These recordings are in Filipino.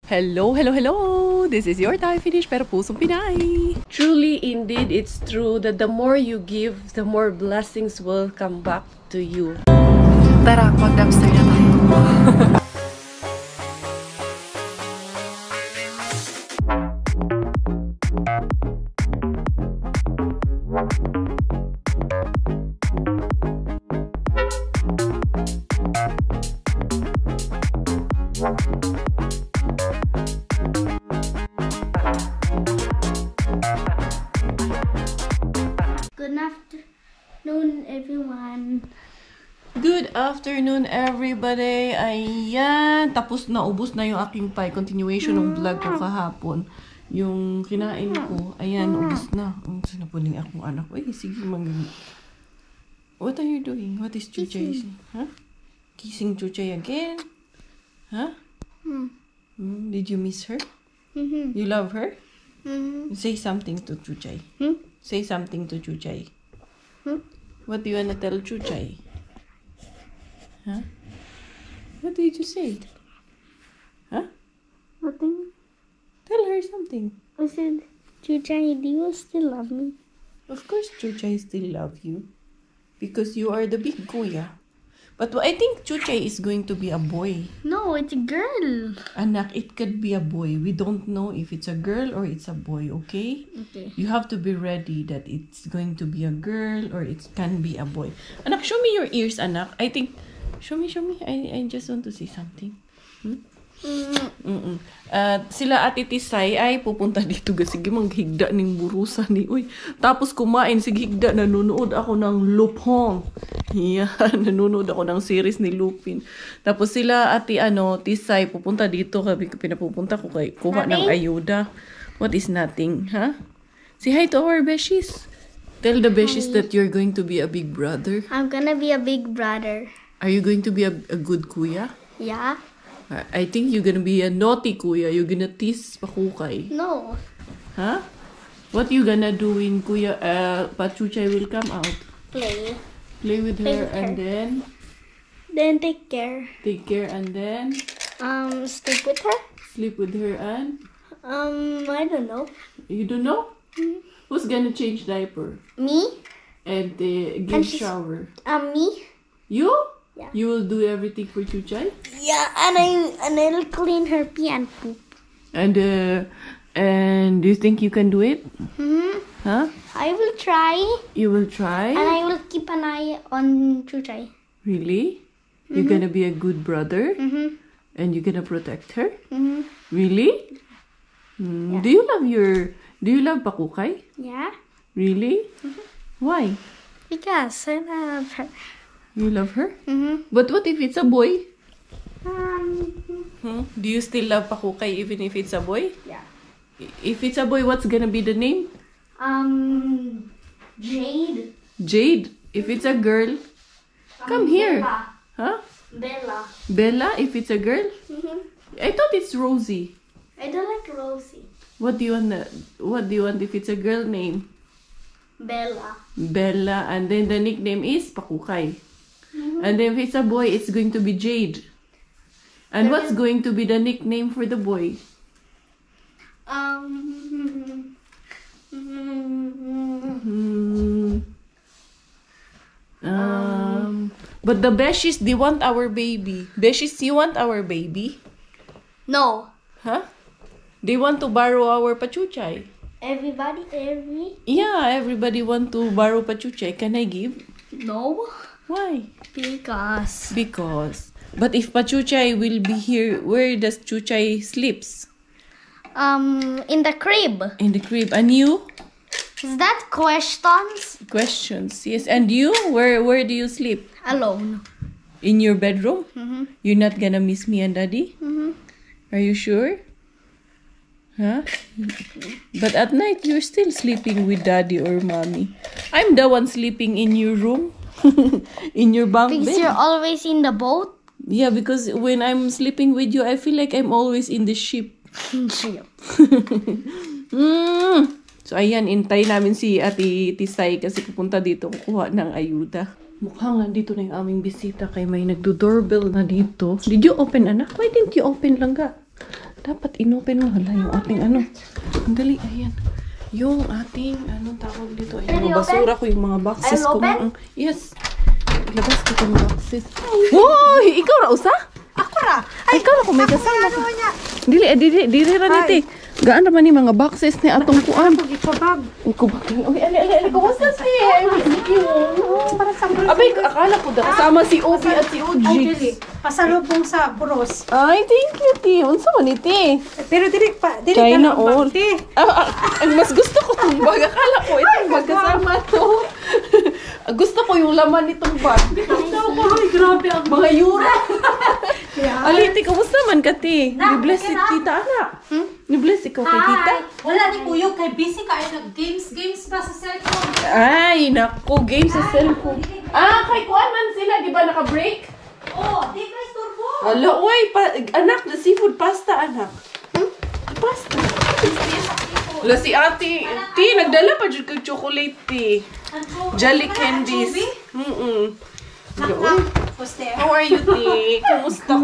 Hello, hello, hello! This is your Thai Finish pero pusong Pinay! Truly, indeed, it's true that the more you give, the more blessings will come back to you. Tara, mag-dumpster na tayo. Good afternoon, everybody! Ayan! Tapos na, ubos na yung aking pie. Continuation ng vlog ko kahapon. Yung kinain ko, ayan, ubos na. Ang sinapuning akong anak. Uy, sige, What are you doing? What is Chuchay? Huh? Kissing Chuchay again? Huh? Did you miss her? You love her? Say something to Chuchay. Say something to Chuchay. What do you wanna tell Chuchay? Huh? What did you say? Huh? Nothing. Tell her something. I said, Chuchay, do you still love me? Of course, Chuchay still love you. Because you are the big kuya. But I think Chuchay is going to be a boy. No, it's a girl. Anak, it could be a boy. We don't know if it's a girl or it's a boy, okay? Okay. You have to be ready that it's going to be a girl or it can be a boy. Anak, show me your ears, anak. I think... Show me. I just want to say something. Sila Ate Tisay ay pupunta dito kasi maghigda ning burusa ni. Uy, tapos kumain sige higda, nanonood ako ng Lupin. Yan, nanonood ako ng series ni Lupin. Tapos sila Ate Tisay pupunta dito kasi pinapupunta ko kay kuha ng ayuda. What is nothing, huh? Say hi to our beshies. Tell the beshies that you're going to be a big brother. I'm gonna be a big brother. Are you going to be a good kuya? Yeah. I think you're gonna be a naughty kuya. You're gonna tease pakukay. No. Huh? What you gonna do when kuya Pachuchay will come out? Play. Play with Play her with and her. Then take care. take care and then Sleep with her? sleep with her and I don't know. you don't know? Who's gonna change diaper? Me? And give And she's- shower? Me? You? Yeah. You will do everything for Chuchay? Yeah, and I'll clean her pee and poop. And do you think you can do it? Huh? I will try. You will try? And I will keep an eye on Chuchay. Really? You're gonna be a good brother? And you're gonna protect her? Really? Yeah. Do you love Pakukay? Yeah? Really? Why? Because I love her. You love her? But what if it's a boy? Um, Do you still love Pakukay even if it's a boy? yeah. If it's a boy, what's gonna be the name? Jade. Jade. If it's a girl, come here. Bella. Huh? Bella. Bella, if it's a girl? I thought it's Rosie. I don't like Rosie. What do you want if it's a girl name? Bella. Bella, and then the nickname is Pakukay. And then if it's a boy, it's going to be Jade. And what's going to be the nickname for the boy? But the Beshies, they want our baby. Beshies, you want our baby? No. Huh? They want to borrow our Pachuchay. Yeah, everybody want to borrow Pachuchay. Can I give? No. Why? Because. But if Pachuchay will be here, where does Chuchay sleeps? In the crib. In the crib. And you? Is that questions? Questions. Yes. And you? Where do you sleep? Alone. In your bedroom? You're not gonna miss me and Daddy? Are you sure? Huh? But at night, you're still sleeping with Daddy or Mommy. I'm the one sleeping in your room. In your bunk Because bed. you're always in the boat. Yeah, because when I'm sleeping with you, I feel like I'm always in the ship. So, ayan, intay namin si Ate Tisay kasi pupunta dito kukuha ng ayuda. Mukhang nandito na yung aming bisita kay may nagdo-doorbell na dito. Did you open, anak? Why didn't you open, Langga? Dapat inopen mo. Hala, yung ating ano. Ang dali, ayan. Yung ating, anong tawag dito? Ayan, mga basura ko, yung mga boxes ko. Yes. Ilabas ko itong boxes. Uy! Ikaw na usa? Ako ra. Ay, ikaw na kung may kasama ka. Dili ra niti. Gaan naman ni mga boxes ni atong kuan. Ikabag. Ikubag. Uy, ali, kumusta si? Para sa Abay, akala ko kasama si Obi at si Ay, Ojix. dili. Pasalubong sa Buros. Ay, thank you, Ti. Unsa man iti? Pero dili China ka all. bagti. Ang mas gusto ko itong bag. Akala ko itong bag kasama to. Gusto ko yung laman nitong bag. Ay, grabe ang Mga yura. Aliti, kumusta man ka, Ti? Ni-bless si tita, anak. Ni-bless ikaw kay tita? Wala ni Kuyo kay busy ka ay nag-games ba sa cellphone? Ay, naku, game sa cellphone. Kay kuan man sila, di ba naka-break? Oh, di ka istorbo. Hala, uy, anak, seafood pasta, anak. Pasta. Wala si ate. Ti, nagdala pa dyan kag chocolate, Ti. Jelly candies. How are you, Ti? Kumusta?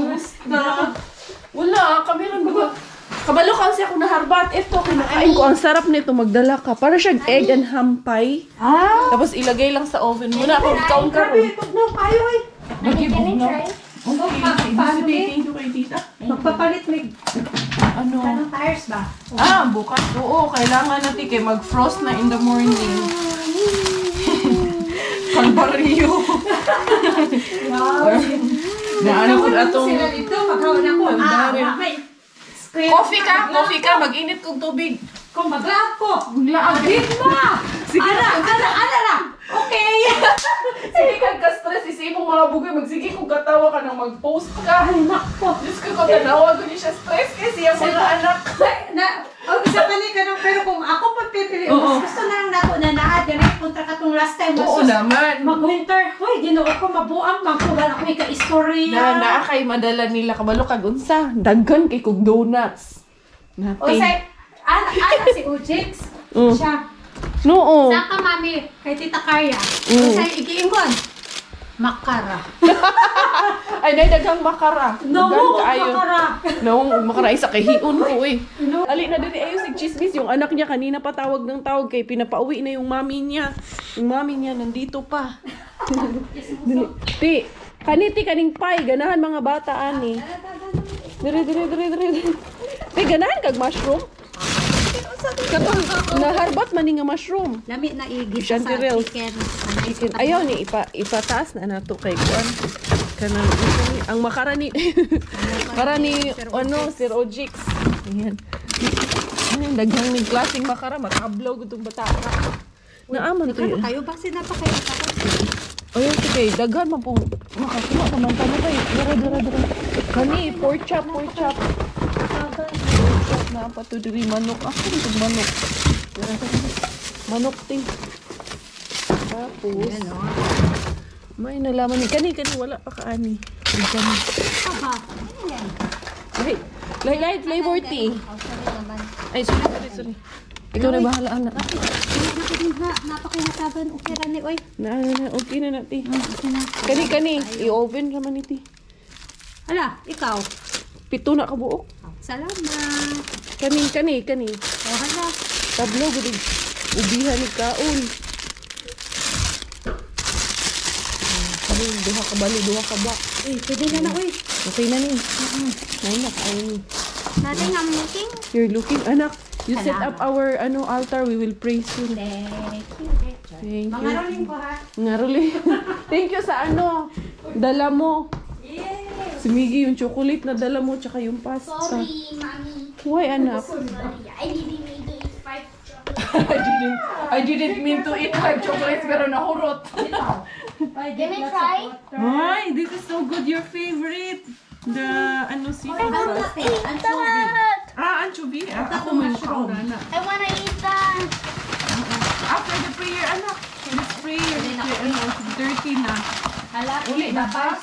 Wala, kami lang ba? Kabalo kasi ako naharbat. Ito, kinakain ko. Ang sarap nito, magdala ka. Para siyang egg and ham pie. Tapos ilagay lang sa oven. Muna ako, kaon ka ron. Tugnaw kayo eh. Mag-ibig na. Thank you kay tita. Magpapalit may Ano? tires ba? Bukas. Oo, kailangan natin kay mag-frost na in the morning. Kalbaryo. Na ano ko atong... Sila dito, maghawan ako. May Coffee ka. Mag-init kong tubig. kung maglaag ko. Maglaag. Sige Ala. Okay. Sige kang ka-stress. Isipong mga bugay. Magsige kung katawa ka nang mag-post ka. Ay, nakpo. Diyos ko kung tanawa ko niya siya stress kasi yung mga anak. Isa pa ka nung, pero kung ako pagpipili, Oo. mas gusto na lang ako na naad, yan ay punta ka tong last time. Oo naman. Mag-winter, hoy, ginoo ko mabuang, magkugal ako yung ka-istorya. Na kay madala nila kabalo kag unsa. Daghan kay kog donuts. O say, anak si Ujix, siya. Noo. Saka mami, kay Tita Karya. O say, igiingon. Makara. Ay, daghang makara. No, Daghan kaayo. makara. No, makara isa kay hiun ko eh. Ali na dili ayo si Chismis, yung anak niya kanina pa tawag ng tawag kay pinapauwi na yung mami niya. Yung mami niya nandito pa. Dili. Ti, kaning pie ganahan mga bata ani. Dire. Ti ganahan kag mushroom. Naharbat man ni nga mushroom. Lami na igis Shanty sa Rails. chicken. Ayaw ni ipataas na nato kay kuan. Kanang ang makara ni para ni ano Sir Ojix. Ayan. Ayan daghang ni klaseng makara matablaw gutong bata. Naaman to yun. Kayo ba sinapakayo ako? Ayun sige, daghan man po makakuha ka man tama kay. Dara. Kani pork chop. Na pato diri manok ako itong manok. Manok ting. Tapos may nalaman ni kani wala pa kaani. Kani. Aba. Ay, light flavor tea. Ay, sorry. Ikaw na bahala anak. Napakinasaban okay ra ni oy. Okay na nati. Kani i-oven raman iti. Ala, ikaw. 7 na kabuok. Salamat. Kani. Oh, hala. Tablo gud ubihan ni kaon. Kani duha ka ba? Uy, pwede na oy. Okay na ni. Nay na kaon. Nothing I'm looking. You're looking anak. You set up our altar, we will praise you. Thank you. Thank Mga you. rolling ko ha. Ngaruli. Thank you sa dala mo. Si Miggy, yung chocolate na dala mo, tsaka yung pasta. Sorry, mommy. Why, anak? Sorry. I didn't mean to eat 5 chocolate. I didn't mean to eat 5 chocolates, pero nahurot. Can I try? Why? This is so good. Your favorite. The, seafood sauce. That. Anchovy. Ako mo yung kaurana. I wanna eat that. After the prayer, anak. For this prayer, dirty na. Hala, Uli na ba?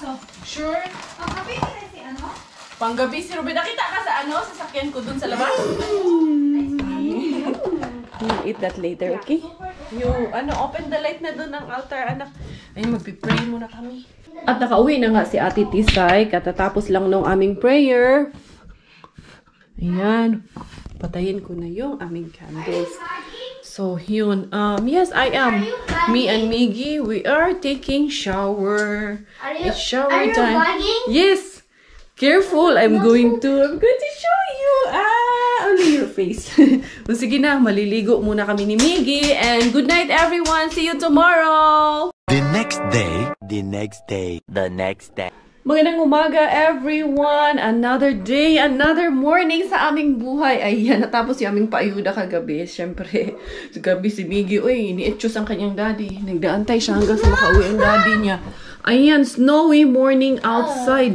Sure. Ang kape na si ano? Panggabi si Ruben. Nakita ka sa sa sakyan ko dun sa labas? We'll eat that later, okay? Yung, open the light na dun ng altar, anak. Ay, magpipray muna kami. At nakauwi na nga si Ate Tisay. Katatapos lang nung aming prayer. Ayan. Patayin ko na yung aming candles. So, yun. Yes, I am. Me and Miggy, we are taking shower. It's shower time. Yes. Careful. I'm going to show you. Only your face. O sige na, maliligo muna kami ni Miggy. And good night, everyone. See you tomorrow. The next day, the next day, the next day. Magandang umaga, everyone! Another day, another morning sa aming buhay. Ayan, natapos yung aming paayuda kagabi. Siyempre, gabi si Miggy, uy, ni-etchos ang kanyang daddy. Nagdaantay siya hanggang sa makauwi ang daddy niya. Ayan, snowy morning outside.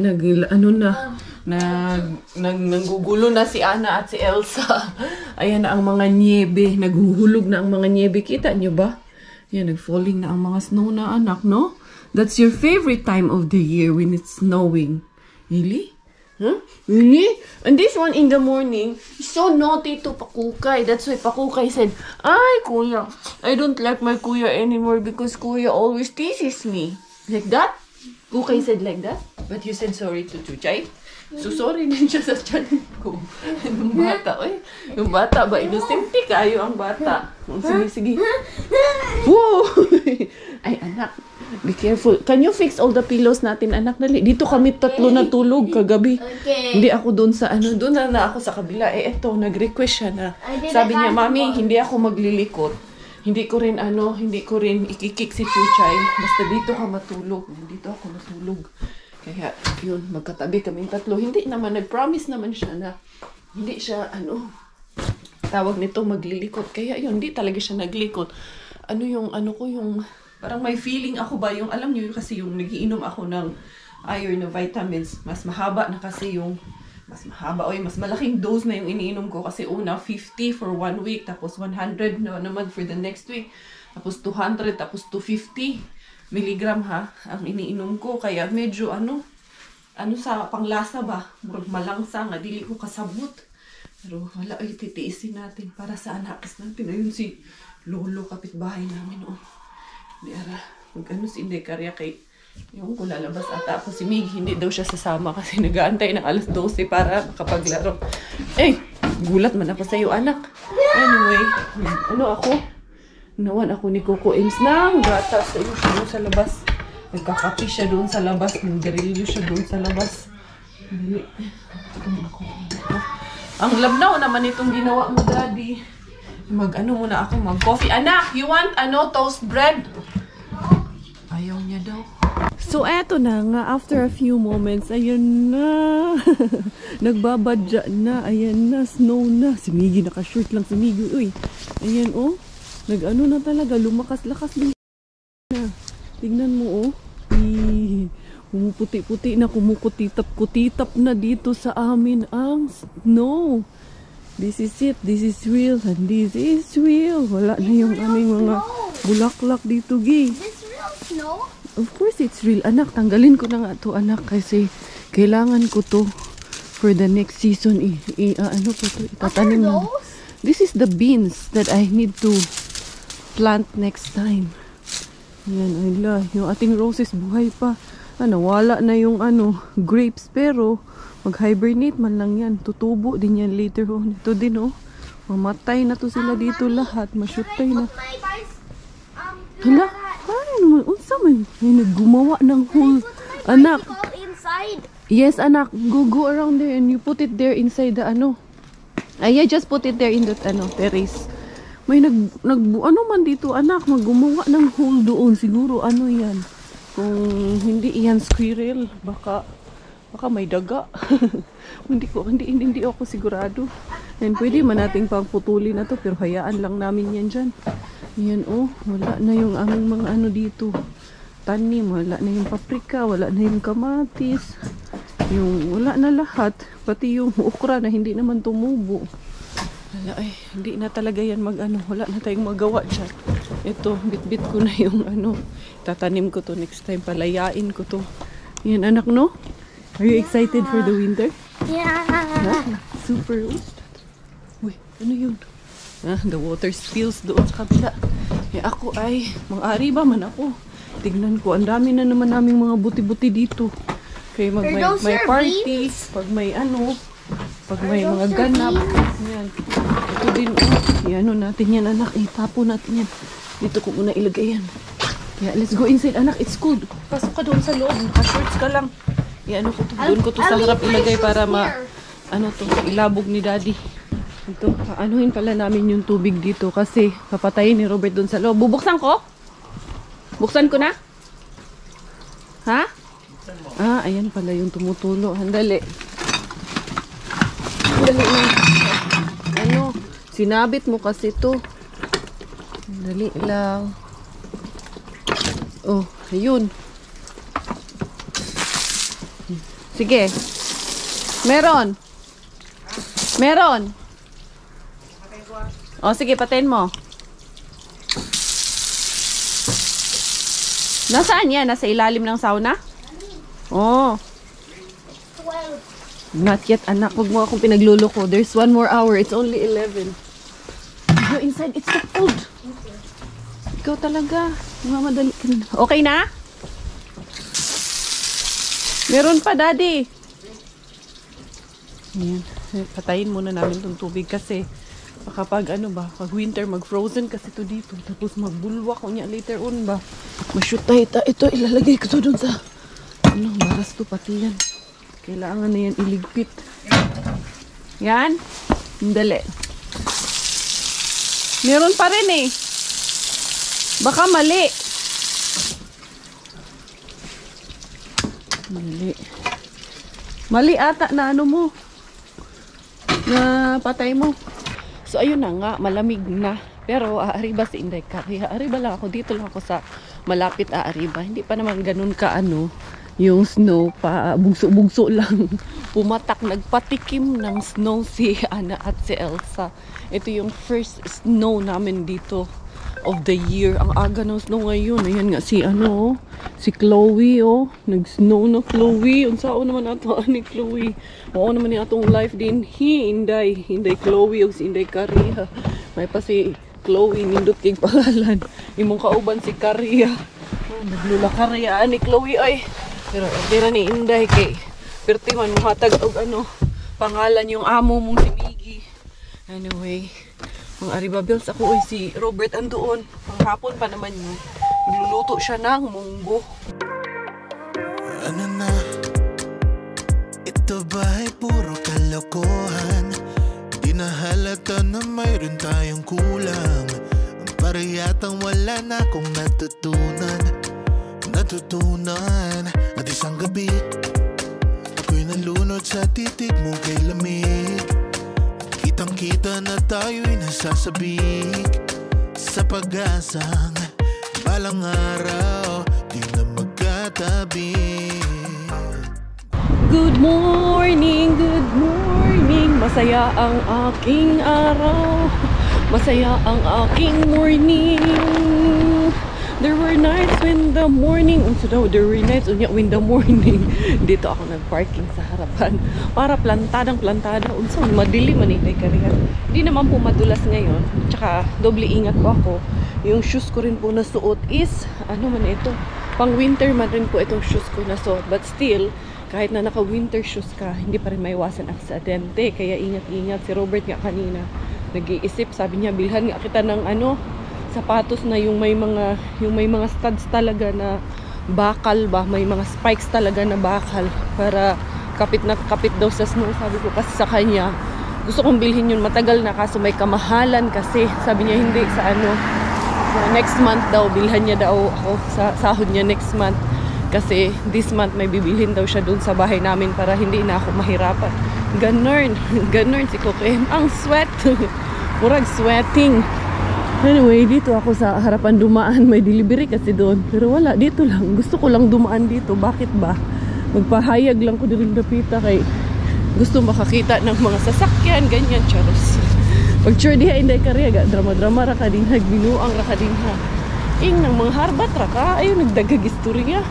Nanggugulo na si Anna at si Elsa. Ayan na ang mga niebe. Naghuhulog na ang mga niebe. Kita niyo ba? Ayan, nag-falling na ang mga snow na anak, no? That's your favorite time of the year when it's snowing. Really? Huh? Really? And this one in the morning, so naughty to Pakukay. That's why Pakukay said, ay, Kuya, I don't like my Kuya anymore because Kuya always teases me. Like that? Kukay said like that? But you said sorry to Chuchay? So sorry din siya sa tiyan ko. Yung bata, oy. Yung bata ba? Inosente kayo ang bata. Sige, sige. Woo! Ay, anak. Be careful. Can you fix all the pillows natin, anak? Dali. Dito kami tatlo natulog kagabi. Okay. Hindi ako doon sa ano. Doon na ako sa kabila. Eh, eto. Nag-request siya na. Sabi niya, Mami, hindi ako maglilikot. Hindi ko rin ikikik si Chuchay. Basta dito ka matulog. Dito ako matulog. Kaya, yun, magkatabi kaming tatlo. Hindi naman, nag-promise naman siya na hindi siya, tawag nito, maglilikot. Kaya yun, hindi talaga siya naglikot. Parang may feeling ako ba, yung, alam niyo, kasi yung nagiinom ako ng iron na vitamins, mas mahaba na kasi yung, mas malaking dose na yung iniinom ko. Kasi una, 50 for 1 week, tapos 100 na naman for the next week, tapos 200, tapos 250 milligram ang iniinom ko. Kaya medyo sa panglasa ba, malangsa nga, dili ko kasabot. Pero wala, ay titiisin natin para sa anakis natin. Ayun si Lolo, kapitbahay namin. Si hindi karya kay yung ko lalabas ata ako si Mig. Hindi daw siya sasama kasi nag-aantay ng alas 12 para makapaglaro. Gulat man ako sa'yo, anak. Anyway, nawan ako ni Coco Ems ng gatas. Ayun siya doon sa labas. Nagkakapi siya doon sa labas. Nagdarilyo siya doon sa labas. Ang labnaw naman itong ginawa mo, Daddy. Muna ako mag-coffee. Anak, you want toast bread? Ayaw niya daw. So, eto na nga. After a few moments, ayan na. Nagbabadya na. Ayan na. Snow na. Si Miggy, naka-short lang si Miggy. Uy, ayan, oh. Na talaga, lumakas-lakas din na. Tingnan mo, oh. Pumuputi-puti na, kumukutitap-kutitap na dito sa amin ang snow. This is it. This is real. And this is real. Wala na yung aming mga bulaklak dito, Gi. Is this real snow? Of course, it's real. Anak, tanggalin ko na nga to, anak. Kasi kailangan ko to for the next season. Itatanim na. This is the beans that I need to plant next time. Yan, yung ating roses buhay pa. Wala na yung grapes, pero mag-hibernate man lang yan. Tutubo din yan later on. Ito din, oh. Mamatay na to sila dito lahat. Masyutay na. Hala, naman. Unsa man? Naggumawa ng hole. Anak. Yes, anak. Go around there and you put it there inside the yeah, just put it there in the terrace. May man dito, anak, maggumawa ng hole doon. Siguro yan. Kung hindi yan squirrel, baka may daga. hindi ako sigurado. And pwede man nating pagputulin na to, pero hayaan lang namin yan dyan. Yan, oh, wala na yung aming mga dito. Tanim, wala na yung paprika, wala na yung kamatis. Wala na lahat. Pati yung okra na hindi naman tumubo. Hindi na talaga yan wala na tayong magawa dyan. Ito, bit-bit ko na yung tatanim ko to next time, palayain ko to. Yan, anak, no? Are you excited for the winter? Yeah. Super. Uy, yun? The water spills doon sa kabila. Ako ay, mang-ari ba man ako? Tignan ko, ang dami na naman naming mga buti-buti dito. Kaya may party, pag may Pag may mga ganap. Yan. Ito din, oh. Yan, natin yan, anak. Itapo natin yan. Dito ko muna ilagay yan. Yeah, let's go inside, anak. It's cold. Pasok ka doon sa loob. Naka-shorts ka lang. Yan, ko to. Doon ko to sa harap ilagay para ilabog ni daddy. Ito, paanuhin pala namin yung tubig dito kasi papatayin ni Robert doon sa loob. Bubuksan ko? Buksan ko na? Ha? Ah, ayan pala yung tumutulo. Handali. Handali na. Sinabit mo kasi to. Handali lang. Oh, ayun. Sige. Meron. O, sige, patayin mo. Nasaan yan? Nasa ilalim ng sauna? Oh. Not yet, anak. Huwag mo akong pinagluloko. There's 1 more hour. It's only 11. Go inside. It's so cold. Ikaw talaga. Mamadali ka na. Okay na? Meron pa, daddy. Ayan. Patayin muna namin itong tubig kasi kapag pag winter mag-frozen kasi to dito tapos magbulwak ko niya later on ba ma-shoot ito ilalagay ko to dun sa baras to pati yan kailangan na yan iligpit yan dali meron pa rin baka mali mali ata na mo na patay mo. So ayun na nga, malamig na. Pero aariba si Inday Kari. Aariba lang ako. Dito lang ako sa malapit aariba. Hindi pa naman ganun ka yung snow pa bugso-bugso lang. Pumatak, nagpatikim ng snow si Anna at si Elsa. Ito yung first snow namin dito of the year. Ang aga ng snow ngayon. Ayan nga si si Chloe nag-snow na Chloe. Unsao naman ato ni Chloe. Oo naman ni atong life din. Inday Chloe o si Inday Kariha. May pa si Chloe nindot kay pangalan. Imong kauban si Kariha. Naglula Kariha ni Chloe ay. Pero tira ni Inday kay perti man muhatag og pangalan yung amo mong si Miggy. Anyway, ang Arriba Bills ako si Robert andoon. Panghapon pa naman yun. Magluluto siya ng munggo. Ano na? Ito ba'y puro kalokohan? Di na halata na mayroon tayong kulang. Ang parehiyatang wala na akong natutunan. At isang gabi ako'y nalunod sa titig mo kay lamig. Kitang-kita na tayo'y nasasabik sa pag-asang balang araw di na magkatabi. Good morning, masaya ang aking araw, masaya ang aking morning. There were nights when the morning, there were nights when the morning. Dito ako nag-parking sa harapan para plantada, unsa madilim man kay Karihan. Hindi naman po madulas ngayon, tsaka doble ingat po ako. Yung shoes ko rin po na suot is ito, pang winter man rin po itong shoes ko na suot, but still kahit na naka winter shoes ka, hindi pa rin maiwasan aksidente, kaya ingat-ingat. Si Robert nga kanina nag-iisip, sabi niya bilhan nga kita ng sapatos na yung may mga studs talaga na bakal ba, may mga spikes talaga na bakal para kapit na kapit daw sa snow. Sabi ko kasi sa kanya, gusto kong bilhin yun, matagal na kaso may kamahalan kasi. Sabi niya hindi sa next month daw, bilhan niya daw ako sa sahod niya next month kasi this month may bibilhin daw siya dun sa bahay namin para hindi na ako mahirapan. Ganun si Kokem. Ang sweat. Murag sweating. Anyway, dito ako sa harapan dumaan. May delivery kasi doon. Pero wala, dito lang. Gusto ko lang dumaan dito. Bakit ba? Magpahayag lang ko din dapita kay gusto makakita ng mga sasakyan. Ganyan, charos. Pag sure diha, Inday Kariha, drama-drama ra ka din. Nagbinuang ra ka din ha. Ing ng mga harbat ra ka. Ayun, nagdagag istorya.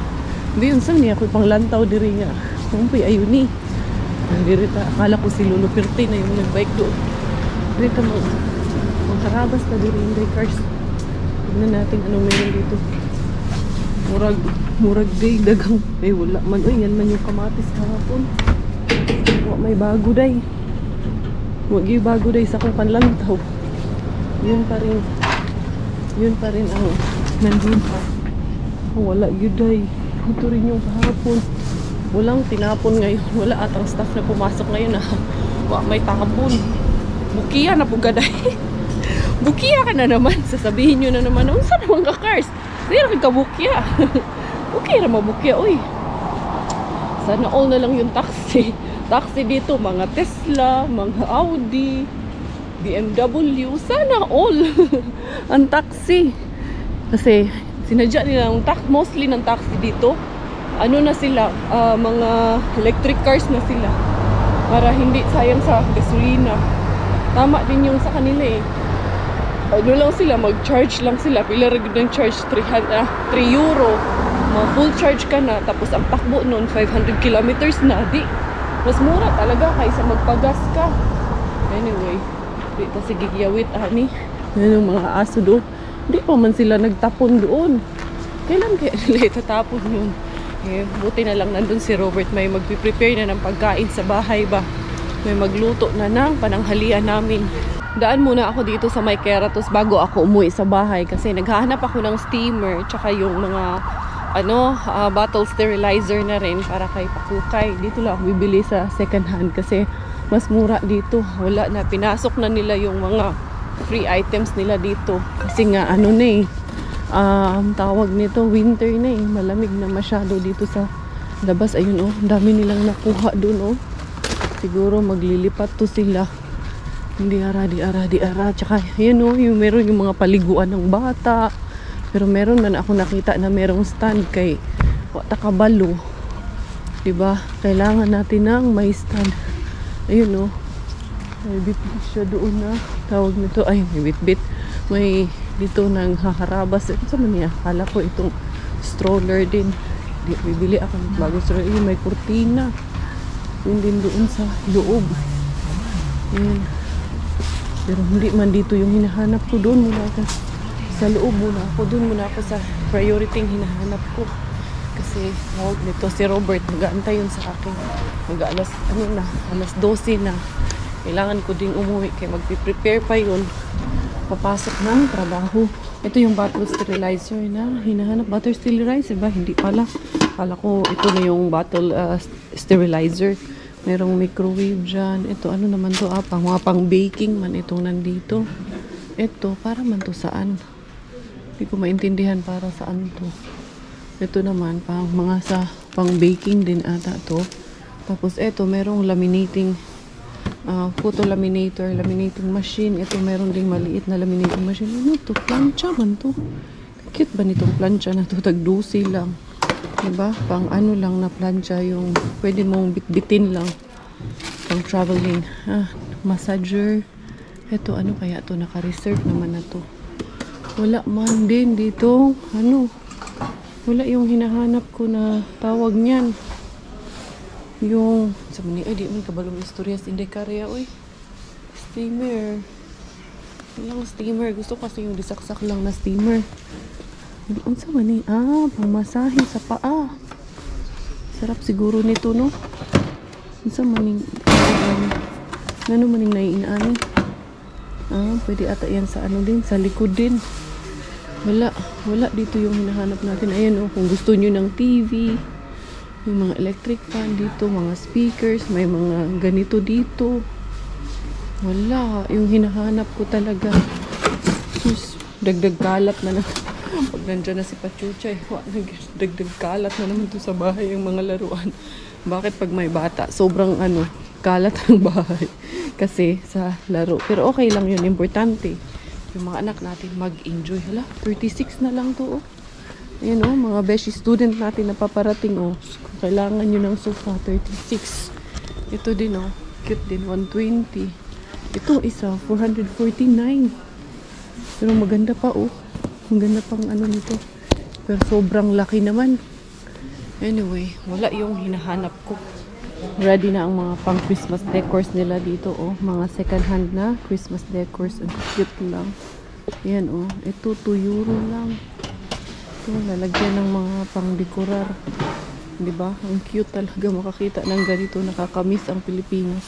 Hindi yun sang niya. Ako'y panglantaw diri nga. Kumpay, ayun ni. Dirita, akala ko si Lolo Pirte na yung nagbike doon. Dirita mo. Karabas na diri Inday Cars. Tignan natin anong meron dito. Murag day dagang. Wala man. Uy, yan man yung kamatis kahapon. May bago day. Wag yung bago dahil sa kong panlantaw. Yun pa rin ang nandun pa. Wala yun dahil. Ito rin yung kahapon. Walang tinapon ngayon. Wala atang staff na pumasok ngayon na may tapon. Bukiya na po gaday. Bukiya ka na naman. Sasabihin nyo na naman, unsa naman ka cars? Hindi ka bukiya. Okay na mabukiya, uy. Sana all na lang yung taxi. Taxi dito, mga Tesla, mga Audi, BMW. Sana all ang taxi. Kasi sinadya nila ang mostly ng taxi dito. Ano na sila, mga electric cars na sila. Para hindi sayang sa gasolina. Tama din yung sa kanila eh. Ano lang sila, mag-charge lang sila. Pila rin ng charge, 3 euro. Full charge ka na, tapos ang takbo nun 500 kilometers na, di mas mura talaga kaysa magpagas ka. Anyway, di ta sige giyawit ani. Yan yung mga aso doon. Di pa man sila nagtapon doon. Kailan kaya nila itatapon yun? Eh, buti na lang nandun si Robert, may magpiprepare na ng pagkain sa bahay ba, may magluto na ng pananghalian namin. Daan muna ako dito sa may Keratos bago ako umuwi sa bahay kasi naghahanap ako ng steamer tsaka yung mga bottle sterilizer na rin para kay Pakukay. Dito lang ako bibili sa second hand kasi mas mura dito. Wala na, pinasok na nila yung mga free items nila dito. Kasi nga tawag nito winter na eh. Malamig na masyado dito sa labas. Ayun oh, dami nilang nakuha dun oh. Siguro maglilipat to sila. Hindi ara. Tsaka yun oh, meron yung mga paliguan ng bata. Pero meron man ako nakita na merong stand kay wata kabalo. Diba? Kailangan natin ng may stand. Ayun oh. May bit-bit siya doon na. Tawag nito. Ay, may bit-bit. May dito nang haharabas. Ito sa niya. Kala ko itong stroller din. Bibili ako ng bagong stroller. Ayun, may kurtina. Yun din doon sa loob. Ayan. Pero hindi man dito yung hinahanap ko doon muna ka. Sa loob muna ako, dun muna ako sa priority hinahanap ko. Kasi tawag nito si Robert, mag-aantay yun sa akin. Alas 12 na. Kailangan ko ding umuwi kaya magpiprepare pa yun. Papasok ng trabaho. Ito yung bottle sterilizer na hinahanap. Bottle sterilizer ba? Hindi pala. Kala ko ito na yung bottle sterilizer. Merong microwave dyan. Ito ano naman to? Mga pang baking man itong nandito. Ito, para man to saan? Hindi ko maintindihan para saan to. Ito naman, pang baking din ata to. Tapos ito, merong laminating photo laminating machine. Ito, meron ding maliit na laminating machine. Ano to? Plancha man to. Cute ba nitong plancha na to? Tagdusi lang. Diba? Pang ano lang na plancha yung pwede mong bitbitin lang. Pang traveling. Massager. Ito, ano kaya to? Naka-reserve naman na to. Wala man din dito. Wala yung hinahanap ko na tawag niyan. Yung, sabi niya, di man kabalong istorya sa Indekarya, uy. Steamer. Walang steamer. Gusto kasi yung disaksak lang na steamer. Ang sama ni, pangmasahe sa paa. Sarap siguro nito, no? Ang sama ni, ano maning naiinaan. Pwede ata yan sa sa likod din. Wala dito yung hinahanap natin. Ayan kung gusto nyo ng TV, yung mga electric fan dito, mga speakers, may mga ganito dito. Wala, yung hinahanap ko talaga. Sus, dagdag kalat na pag nandyan na si Pachuchay, dagdag kalat na naman to sa bahay yung mga laruan. Bakit pag may bata, sobrang kalat ang bahay kasi sa laro. Pero okay lang yun, importante yung mga anak natin mag-enjoy. 36 na lang to ayan mga beshi student natin na paparating kung kailangan nyo ng sofa, 36. Ito din cute din, 120. Ito isa 449. Pero maganda pa maganda pang nito. Pero sobrang laki naman. Anyway, wala yung hinahanap ko. Ready na ang mga pang Christmas decors nila dito mga second hand na Christmas decors. Ang cute lang. Yan ito 2 euro lang. Ito lalagyan ng mga pang decorar. 'Di ba? Ang cute talaga makakita ng ganito, nakakamiss ang Pilipinas.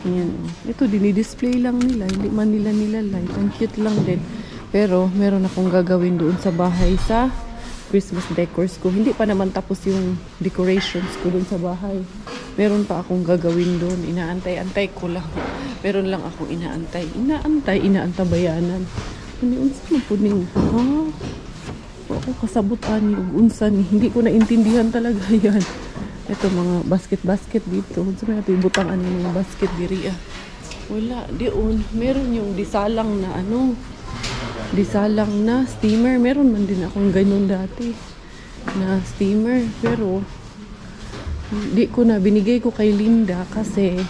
Ayan, oh. Ito, dinidisplay lang nila. Hindi man nila nilalight. Ang cute lang din. Pero, meron akong gagawin doon sa bahay sa Christmas decors ko. Hindi pa naman tapos yung decorations ko doon sa bahay. Meron pa akong gagawin doon. Inaantay-antay ko lang. Meron lang akong inaantay. Inaantabayanan. Ano unsa man po ning? Ha? Oo, kasabot ani ug unsa ni. Hindi ko naintindihan talaga yan. Ito mga basket dito. Unsa may ato ibutang ani mga basket diri ah. Wala, dion. Meron yung disalang na ano. Disalang na steamer. Meron man din akong ganun dati na steamer. Pero hindi ko na. Binigay ko kay Linda kasi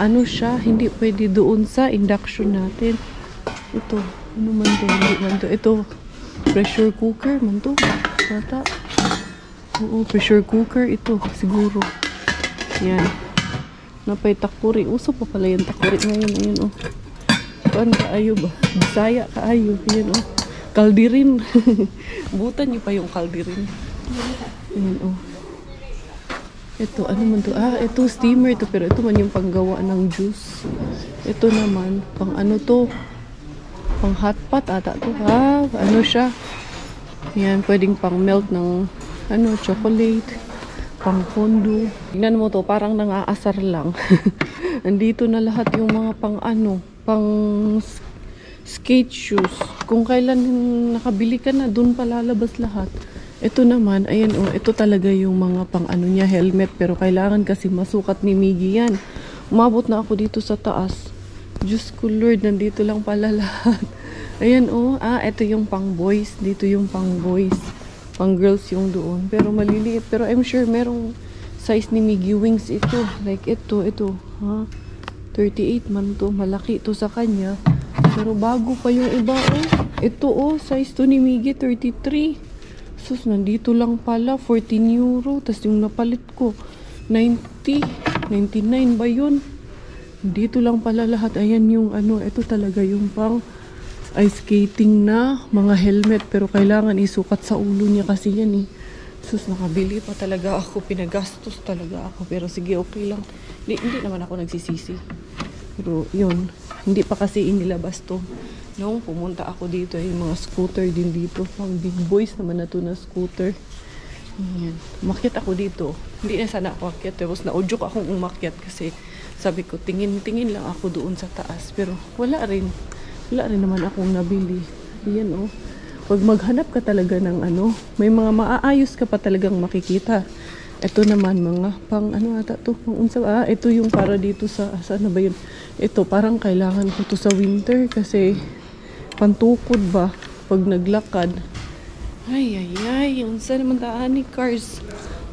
ano siya, hindi pwede doon sa induction natin. Ito, ano man to? Hindi man to. Ito, pressure cooker man to. Bata. Oo, pressure cooker ito siguro. Yan. Napay takuri. Uso pa pala yung takuri ngayon. Ayan oh. Kuan kaayo ba? Bisaya kaayo. Ayan oh. Kaldirin. Butan niyo pa yung kaldirin. Ayan oh. Ito, ano man to? Ah, ito steamer to. Pero ito man yung panggawa ng juice. Ito naman, pang ano to? Pang hotpot ata to. Ah, ano siya? Yan, pwedeng pang melt ng ano, chocolate. Pang fondue. Tingnan mo to, parang nangaasar lang. Andito na lahat yung mga pang ano, pang skate shoes. Kung kailan nakabili ka na, dun pa lalabas lahat. Ito naman, ayan oh, ito talaga yung mga pang ano niya, helmet. Pero kailangan kasi masukat ni Miggy yan. Umabot na ako dito sa taas. Diyos ko Lord, nandito lang pala lahat. Ayan oh, ito yung pang boys. Dito yung pang boys. Pang girls yung doon. Pero maliliit. Pero I'm sure merong size ni Miggy wings ito. Like ito. Ha? 38 man to. Malaki to sa kanya. Pero bago pa yung iba oh. Ito oh, size to ni Miggy 33. Sus, nandito lang pala, 14 euro. Tapos yung napalit ko, 90, 99 ba yun? Dito lang pala lahat. Ayan yung ano, ito talaga yung pang ice skating na mga helmet. Pero kailangan isukat sa ulo niya kasi yan eh. Sus, nakabili pa talaga ako. Pinagastos talaga ako. Pero sige, okay lang. Hindi naman ako nagsisisi. Pero yun, hindi pa kasi inilabas to. Noong pumunta ako dito, yung mga scooter din dito. Pang big boys naman na to na scooter. Ayan. Umakyat ako dito. Hindi na sana ako akyat. Tapos naudyok akong umakyat kasi sabi ko, tingin lang ako doon sa taas. Pero wala rin naman akong nabili. Ayan oh. Pag maghanap ka talaga ng ano, may mga maaayos ka pa talagang makikita. Ito naman mga pang ano ata to, pang unsa ito yung para dito sa saan na ba yun? Ito parang kailangan ko to sa winter kasi pantukod ba pag naglakad. Ay, unsa naman taan ni cars.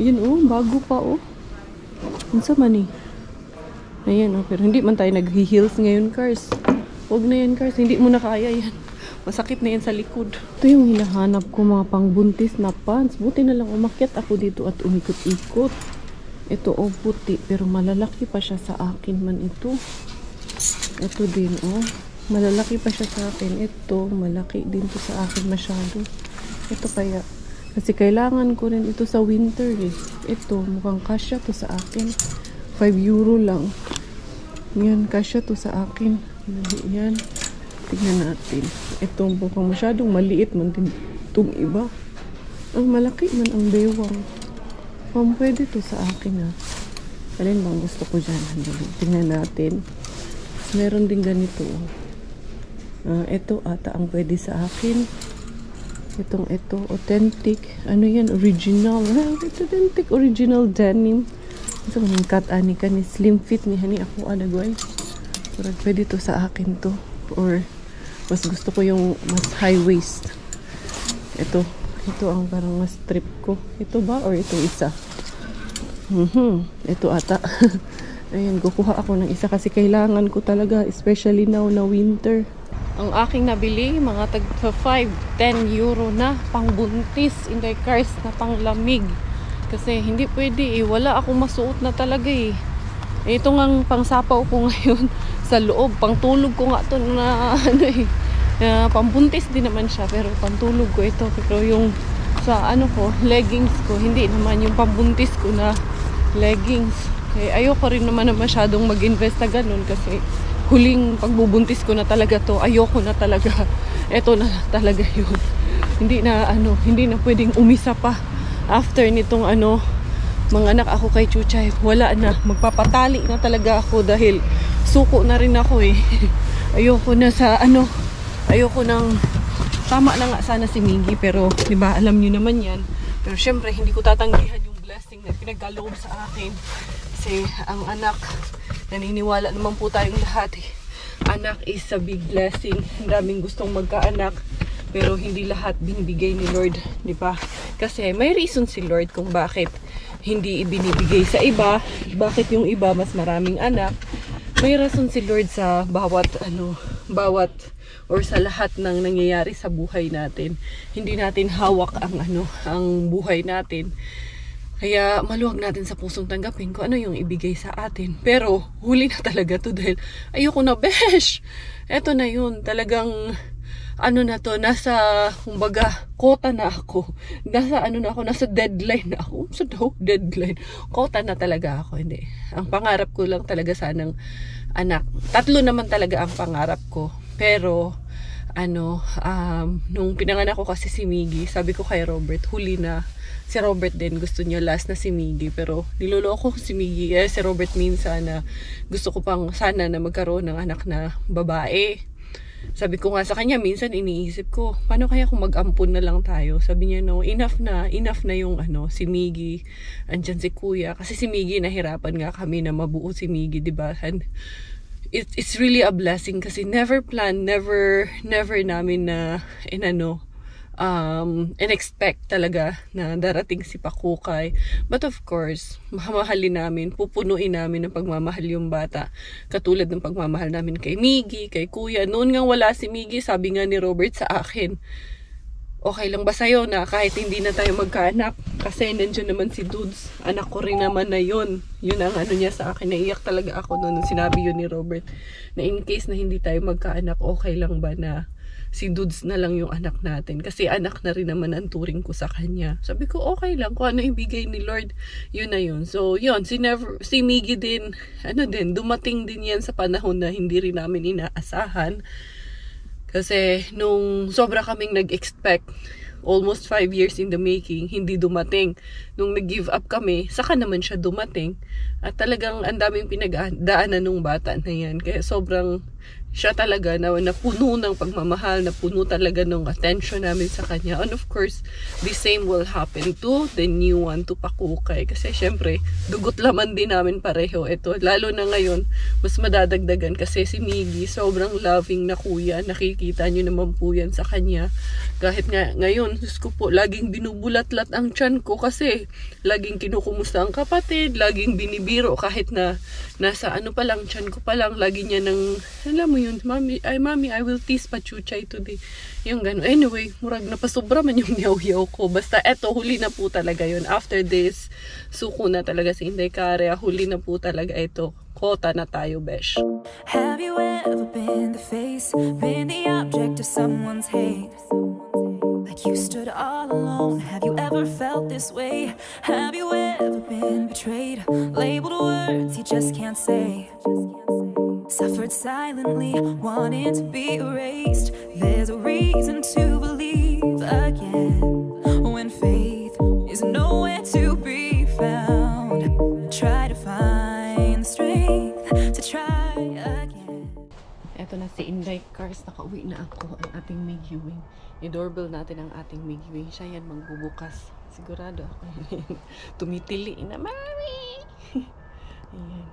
Yan oh, bago pa oh. Unsa man eh. Ayan oh, pero hindi man tayo nag-heels ngayon cars. Huwag na yan cars, hindi mo na kaya yan. Masakit na yan sa likod. Ito yung hinahanap ko mga pangbuntis na pants. Buti na lang umakyat ako dito at umikot-ikot. Ito oh, puti pero malalaki pa siya sa akin man ito. Ito din oh. Malalaki pa siya sa akin. Ito, malaki din to sa akin masyado. Ito kaya. Kasi kailangan ko rin ito sa winter eh. Ito, mukhang kasya to sa akin. 5 euro lang. Yan, kasya to sa akin. Yan. Tignan natin. Ito, mukhang masyadong maliit man din itong iba. Ang malaki man ang bewang. Pwede to sa akin ha. Alin bang gusto ko dyan? Tingnan natin. Meron din ganito oh. Ito ata ang pwede sa akin. Ito, authentic. Ano yan? Original. Authentic, original denim. Ito manang cut ani ka ni slim fit ni hani ako adagway. Pero pwede to sa akin to. Or mas gusto ko yung mas high waist. Ito ang parang mas strip ko. Ito ba? Or ito isa? Ito ata. Ayan, kukuha ako ng isa kasi kailangan ko talaga. Especially now na winter. Ang aking nabili, mga tag 5-10 euro na pangbuntis in the cars na panglamig. Kasi hindi pwede eh. Wala akong masuot na talaga eh. Ito nga pangsapaw ko ngayon sa loob. Pangtulog ko nga to na ano eh. Pambuntis din naman siya pero pantulog ko ito. Pero yung sa ano ko, leggings ko, hindi naman yung pambuntis ko na leggings. Eh, ayoko rin naman na masyadong mag-invest na ganun kasi huling pagbubuntis ko na talaga to. Ayoko na talaga. Eto na talaga yun. Hindi na pwedeng umisa pa after nitong mga anak ako kay Chuchay. Wala na. Magpapatali na talaga ako dahil suko na rin ako eh. Ayoko na ayoko nang tama na nga sana si Miggy pero 'di ba alam niyo naman 'yan. Pero syempre hindi ko tatanggihan yung blessing na pinagkaloob sa akin. Kasi ang anak, naniniwala naman po tayong lahat eh. Anak is a big blessing. Ang daming gustong magkaanak. Pero hindi lahat binibigay ni Lord. Di ba? Kasi may reason si Lord kung bakit hindi ibinibigay sa iba. Bakit yung iba mas maraming anak. May rason si Lord sa bawat or sa lahat ng nangyayari sa buhay natin. Hindi natin hawak ang buhay natin. Kaya maluwag natin sa pusong tanggapin kung ano yung ibigay sa atin. Pero huli na talaga to dahil ayoko na, besh! Eto na yun. Talagang na to, nasa, kumbaga, kota na ako. Nasa deadline na ako. Deadline. Kota na talaga ako. Hindi. Ang pangarap ko lang talaga sanang anak. 3 naman talaga ang pangarap ko. Pero, nung pinanganak ko kasi si Miggy, sabi ko kay Robert, huli na. Si Robert din, gusto niya last na si Miggy. Pero niloloko ko si Miggy. Si Robert minsan na gusto ko pang sana na magkaroon ng anak na babae. Sabi ko nga sa kanya, minsan iniisip ko, paano kaya kung mag-ampun na lang tayo? Sabi niya, no, enough na yung si Miggy, andyan si Kuya. Kasi si Miggy, nahirapan nga kami na mabuo si Miggy, diba? And it's really a blessing kasi never namin na expect talaga na darating si Pakukay. But of course, mamahalin namin, pupunuin namin ng pagmamahal yung bata. Katulad ng pagmamahal namin kay Miggy, kay Kuya. Noon nga wala si Miggy, sabi nga ni Robert sa akin, okay lang ba sa'yo na kahit hindi na tayo magkaanak? Kasi nandiyan naman si Dudes. Anak ko rin naman na yun. Yun ang niya sa akin. Naiyak talaga ako noon nung sinabi yun ni Robert. Na in case na hindi tayo magkaanak, okay lang ba na si Dudes na lang yung anak natin? Kasi anak na rin naman ang turing ko sa kanya. Sabi ko, okay lang. Kung ano ibigay ni Lord, yun na yun. So, yun. Si Miggy din, dumating din yan sa panahon na hindi rin namin inaasahan. Kasi nung sobra kaming nag-expect, almost 5 years in the making, hindi dumating. Nung nag-give up kami, saka naman siya dumating. At talagang ang daming pinagdaanan nung bata na yan. Kaya sobrang siya talaga na puno ng pagmamahal, na puno talaga ng attention namin sa kanya. And of course, the same will happen to the new one, to Pakukay. Kasi syempre, dugot laman din namin pareho. Ito, lalo na ngayon, mas madadagdagan kasi si Miggy, sobrang loving na kuya. Nakikita nyo naman po yan sa kanya. Kahit nga ngayon, Diyos ko po, laging binubulat-lat ang tiyan ko kasi laging kinukumusta ang kapatid, laging binibiro kahit na nasa pa lang, tiyan ko pa lang, lagi niya nang, alam mo yun, Mommy, I will tease Pachuchay today. Yung gano'n. Anyway, murag napasobra man yung yaw-yaw ko. Basta eto, huli na po talaga yun. After this, suko na talaga si Inday Karea. Huli na po talaga ito. Kota na tayo, besh. Have you ever been the face, been the object of someone's hate? Like you stood all alone. Have you ever felt this way? Have you ever been betrayed? Labeled words you just can't say. Suffered silently, wanting to be erased. There's a reason to believe again when faith is nowhere to be found. Try to find the strength to try again. Eto na si Inday Cars, nakauwi na ako. Ang ating Miggy Wing. I-doorbell natin ang ating Miggy Wing. Siya yan magbubukas. Sigurado ako. Tumitili na, Mami! Ayan.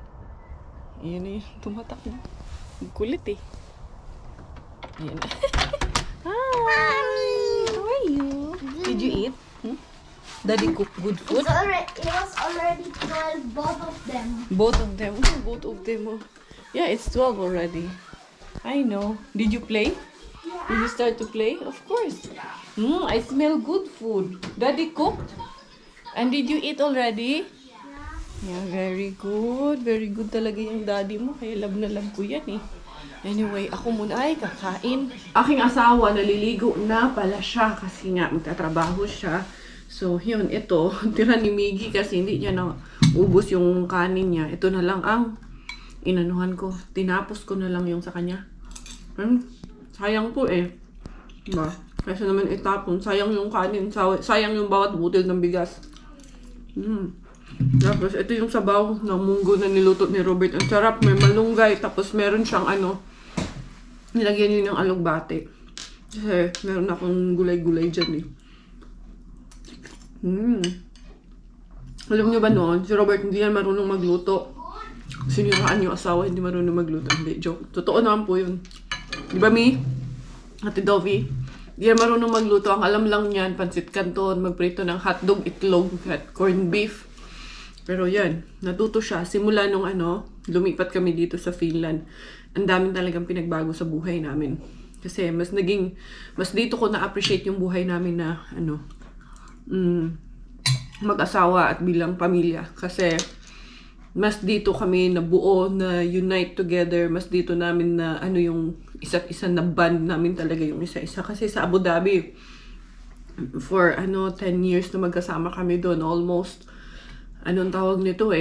Ayan na yun. Tumatak na. Kulit eh. Ayan na. Hi! How are you? Did you eat? Daddy cooked good food? It was already 12, both of them. Both of them? Both of them. Oh. Yeah, it's 12 already. I know. Did you play? Yeah. Did you start to play? Of course. I smell good food. Daddy cooked? And did you eat already? Yeah, very good. Very good talaga yung daddy mo. Kaya love na love ko yan eh. Anyway, ako muna ay kakain. Aking asawa, naliligo na pala siya kasi nga magtatrabaho siya. So, yun, ito. Tira ni Miggy kasi hindi niya na ubos yung kanin niya. Ito na lang ang inanuhan ko. Tinapos ko na lang yung sa kanya. Sayang po eh. Diba? Kasi naman itapon. Sayang yung kanin. Sayang yung bawat butil ng bigas. Tapos ito yung sabaw ng munggo na niluto ni Robert. Ang sarap. May malunggay. Tapos meron siyang nilagyan niyo ng alugbate. Kasi meron akong gulay-gulay dyan eh. Alam niyo ba noon, si Robert hindi yan marunong magluto. Siniraan yung asawa, hindi marunong magluto. Hindi, joke. Totoo naman po yun. Di ba, Mi? Ate Dovie? Hindi yan marunong magluto. Ang alam lang niyan, pansit canton, magprito ng hotdog, itlog, at corned beef. Pero yan, natuto siya. Simula nung lumipat kami dito sa Finland. Ang daming talagang pinagbago sa buhay namin. Kasi mas dito ko na-appreciate yung buhay namin na, mag-asawa at bilang pamilya. Kasi, mas dito kami nabuo, na unite together. Mas dito namin na, yung isa't isa na band namin talaga yung isa-isa. Kasi sa Abu Dhabi, for, 10 years na magkasama kami doon, almost, anong tawag nito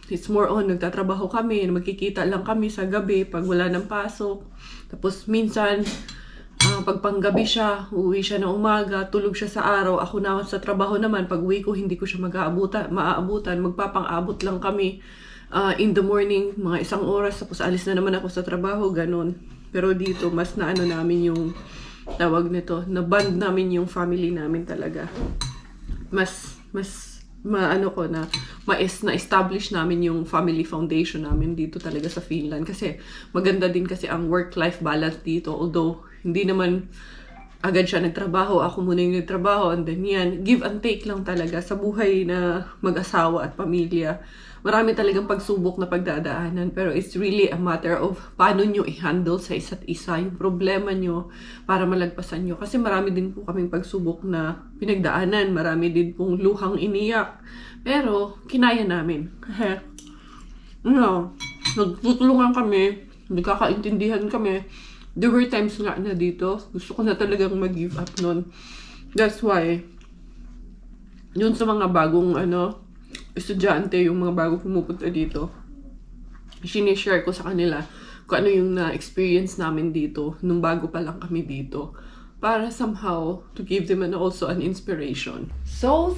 it's more on, nagtatrabaho kami, magkikita lang kami sa gabi pag wala ng pasok. Tapos minsan, pag panggabi siya, uuwi siya ng umaga, tulog siya sa araw. Ako naman sa trabaho naman, pag uwi ko, hindi ko siya maaabutan. Magpapang-abot lang kami in the morning, mga 1 oras, tapos alis na naman ako sa trabaho, ganun. Pero dito, mas na namin yung tawag nito, na band namin yung family namin talaga. Mas na-establish namin yung family foundation namin dito talaga sa Finland. Kasi maganda din kasi ang work-life balance dito. Although, hindi naman agad siya nagtrabaho. Ako muna yung nagtrabaho. And then yan, give and take lang talaga sa buhay na mag-asawa at pamilya. Marami talagang pagsubok na pagdadaanan. Pero it's really a matter of paano nyo i-handle sa isa't isa yung problema nyo para malagpasan nyo. Kasi marami din po kaming pagsubok na pinagdaanan. Marami din pong luhang iniyak. Pero, kinaya namin. Nagtutulungan kami. Nagkakaintindihan kami. There were times nga na dito, gusto ko na talagang mag-give up nun. That's why, yun sa mga bagong, estudyante, yung mga bagong pumupunta dito, sinishare ko sa kanila kung ano yung na-experience namin dito, nung bago pa lang kami dito. Para somehow, to give them also an inspiration. So,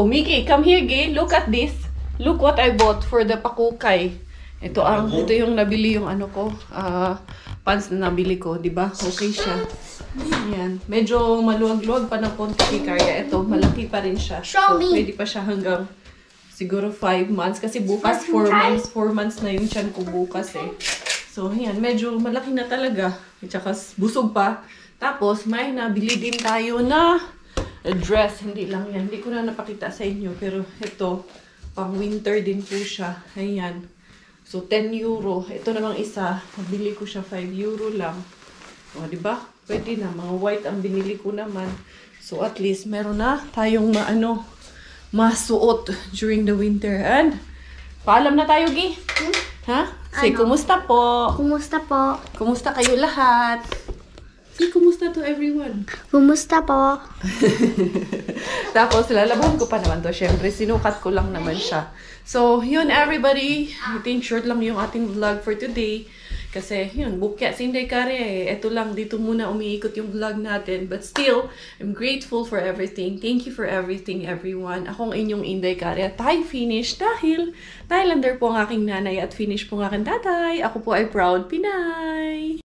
Miki, come here, Gay. Look at this. Look what I bought for the pakukay. Ito yung nabili yung pants na nabili ko, di ba? Okay siya. Yan. Medyo maluwag-luwag pa ng konti kaya ito, malaki pa rin siya. So, pwede pa siya hanggang siguro 5 months. Kasi bukas 4 months na yung tiyan ko bukas eh. So, yan. Medyo malaki na talaga. At saka busog pa. Tapos, may nabili din tayo na dress. Hindi lang yan. Hindi ko na napakita sa inyo. Pero ito, pang winter din po siya. Ayan. So, 10 euro. Ito namang isa. Nabili ko siya 5 euro lang. O, diba? Pwede na. Mga white ang binili ko naman. So, at least, meron na tayong masuot during the winter. And, paalam na tayo, Gi. Ha? Say, kumusta po? Kumusta po? Kumusta kayo lahat? Say, kumusta to everyone? Kumusta po? Tapos, lalabahan ko pa naman to. Siyempre, sinukat ko lang naman siya. So, yun everybody. I think short lang yung ating vlog for today. Kasi, yun, bukya sa Inday Kare. Ito lang, dito muna umiikot yung vlog natin. But still, I'm grateful for everything. Thank you for everything, everyone. Akong inyong Inday Kare. At tayo finish dahil Thailander po ang aking nanay at finish po ang aking tatay. Ako po ay proud Pinay.